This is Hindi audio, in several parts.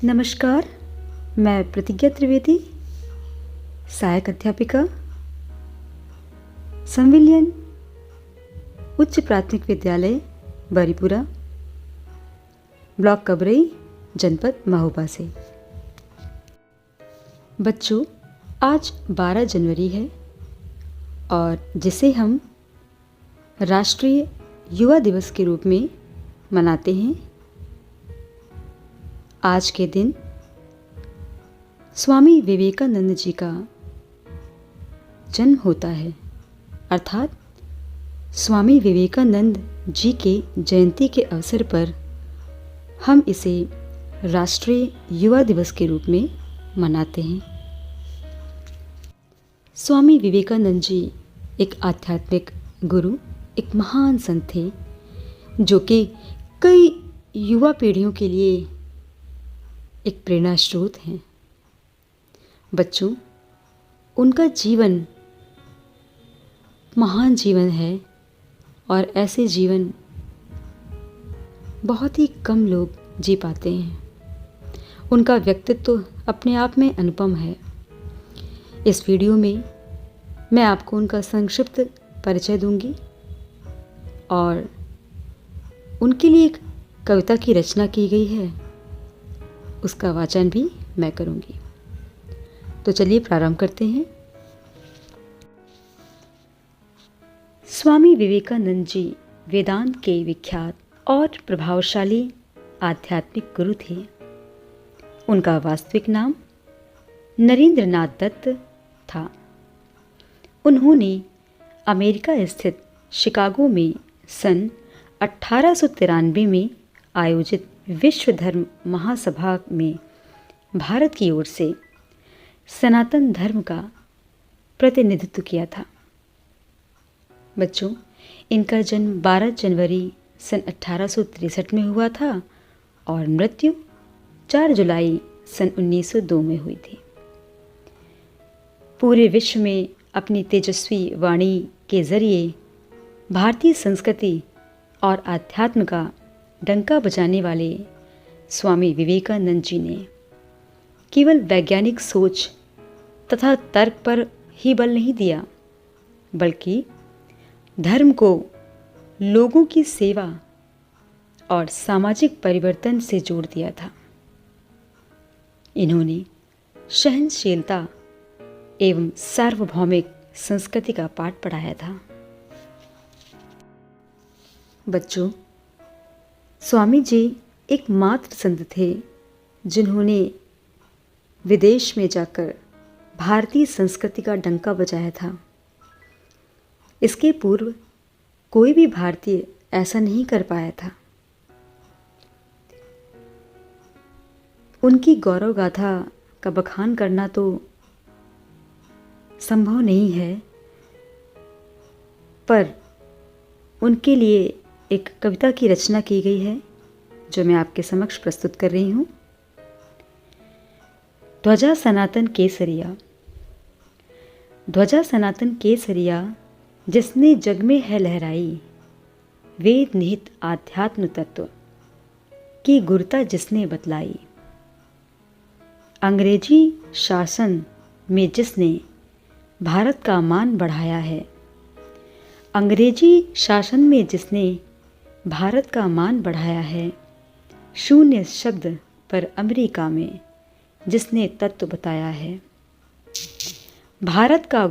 नमस्कार, मैं प्रतिज्ञा त्रिवेदी, सहायक अध्यापिका, संविलियन उच्च प्राथमिक विद्यालय बारीपुरा, ब्लॉक कबरई, जनपद महोबा से। बच्चों, आज 12 जनवरी है और जिसे हम राष्ट्रीय युवा दिवस के रूप में मनाते हैं। आज के दिन स्वामी विवेकानंद जी का जन्म होता है, अर्थात स्वामी विवेकानंद जी के जयंती के अवसर पर हम इसे राष्ट्रीय युवा दिवस के रूप में मनाते हैं। स्वामी विवेकानंद जी एक आध्यात्मिक गुरु, एक महान संत थे जो कि कई युवा पीढ़ियों के लिए एक प्रेरणा स्रोत हैं। बच्चों, उनका जीवन महान जीवन है और ऐसे जीवन बहुत ही कम लोग जी पाते हैं। उनका व्यक्तित्व अपने आप में अनुपम है। इस वीडियो में मैं आपको उनका संक्षिप्त परिचय दूंगी और उनके लिए एक कविता की रचना की गई है, उसका वाचन भी मैं करूंगी। तो चलिए प्रारंभ करते हैं। स्वामी विवेकानंद जी वेदांत के विख्यात और प्रभावशाली आध्यात्मिक गुरु थे। उनका वास्तविक नाम नरेंद्रनाथ दत्त था। उन्होंने अमेरिका स्थित शिकागो में सन 1893 में आयोजित विश्व धर्म महासभा में भारत की ओर से सनातन धर्म का प्रतिनिधित्व किया था। बच्चों, इनका जन्म 12 जनवरी सन 1863 में हुआ था और मृत्यु 4 जुलाई सन 1902 में हुई थी। पूरे विश्व में अपनी तेजस्वी वाणी के जरिए भारतीय संस्कृति और आध्यात्म का डंका बजाने वाले स्वामी विवेकानंद जी ने केवल वैज्ञानिक सोच तथा तर्क पर ही बल नहीं दिया, बल्कि धर्म को लोगों की सेवा और सामाजिक परिवर्तन से जोड़ दिया था। इन्होंने सहनशीलता एवं सार्वभौमिक संस्कृति का पाठ पढ़ाया था। बच्चों, स्वामी जी एकमात्र संत थे जिन्होंने विदेश में जाकर भारतीय संस्कृति का डंका बजाया था। इसके पूर्व कोई भी भारतीय ऐसा नहीं कर पाया था। उनकी गौरव गाथा का बखान करना तो संभव नहीं है, पर उनके लिए एक कविता की रचना की गई है जो मैं आपके समक्ष प्रस्तुत कर रही हूँ। ध्वजा सनातन केसरिया। ध्वजा सनातन केसरिया जिसने जग में है लहराई, वेद निहित आध्यात्म तत्व की गुरता जिसने बतलाई। अंग्रेजी शासन में जिसने भारत का मान बढ़ाया है, अंग्रेजी शासन में जिसने भारत का मान बढ़ाया है। शून्य शब्द पर अमेरिका में जिसने तत्व बताया है। भारत का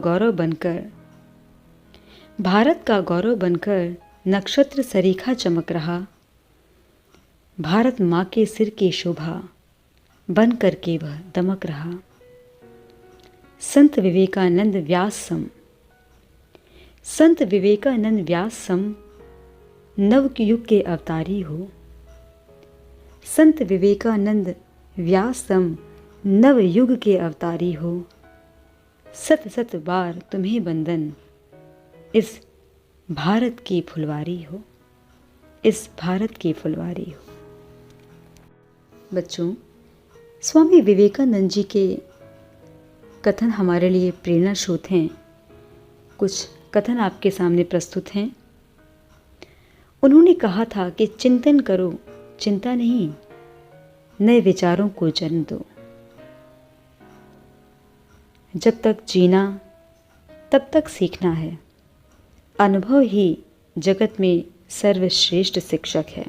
गौरव बनकर नक्षत्र सरीखा चमक रहा। भारत माँ के सिर की शोभा बन करके वह दमक रहा। संत विवेकानंद व्यास सम नव युग के अवतारी हो। संत विवेकानंद व्यास सम नव युग के अवतारी हो। सत सत बार तुम्हें बंदन, इस भारत की फुलवारी हो, इस भारत की फुलवारी हो। बच्चों, स्वामी विवेकानंद जी के कथन हमारे लिए प्रेरणा स्रोत हैं। कुछ कथन आपके सामने प्रस्तुत हैं। उन्होंने कहा था कि चिंतन करो, चिंता नहीं। नए विचारों को जन्म दो। जब तक जीना तब तक सीखना है। अनुभव ही जगत में सर्वश्रेष्ठ शिक्षक है।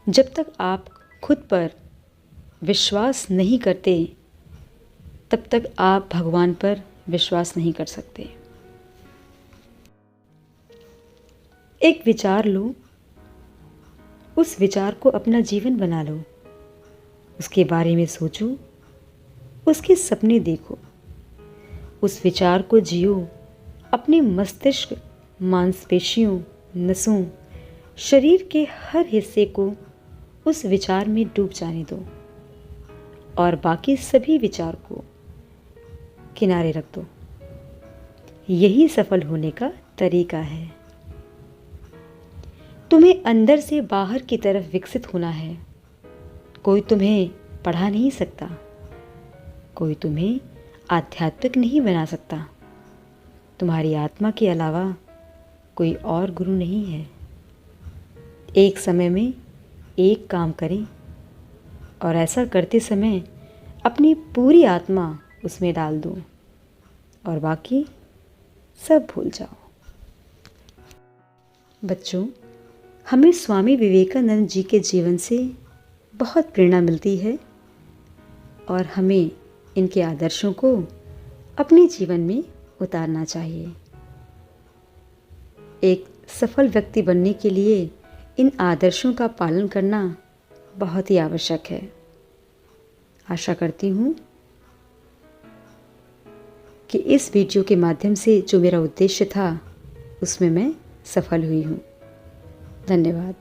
जब तक आप खुद पर विश्वास नहीं करते तब तक आप भगवान पर विश्वास नहीं कर सकते। एक विचार लो, उस विचार को अपना जीवन बना लो, उसके बारे में सोचो, उसके सपने देखो, उस विचार को जियो। अपने मस्तिष्क, मांसपेशियों, नसों, शरीर के हर हिस्से को उस विचार में डूब जाने दो और बाकी सभी विचार को किनारे रख दो। यही सफल होने का तरीका है। तुम्हें अंदर से बाहर की तरफ विकसित होना है। कोई तुम्हें पढ़ा नहीं सकता, कोई तुम्हें आध्यात्मिक नहीं बना सकता। तुम्हारी आत्मा के अलावा कोई और गुरु नहीं है। एक समय में एक काम करें और ऐसा करते समय अपनी पूरी आत्मा उसमें डाल दो और बाकी सब भूल जाओ। बच्चों, हमें स्वामी विवेकानंद जी के जीवन से बहुत प्रेरणा मिलती है और हमें इनके आदर्शों को अपने जीवन में उतारना चाहिए। एक सफल व्यक्ति बनने के लिए इन आदर्शों का पालन करना बहुत ही आवश्यक है। आशा करती हूँ कि इस वीडियो के माध्यम से जो मेरा उद्देश्य था उसमें मैं सफल हुई हूँ। धन्यवाद।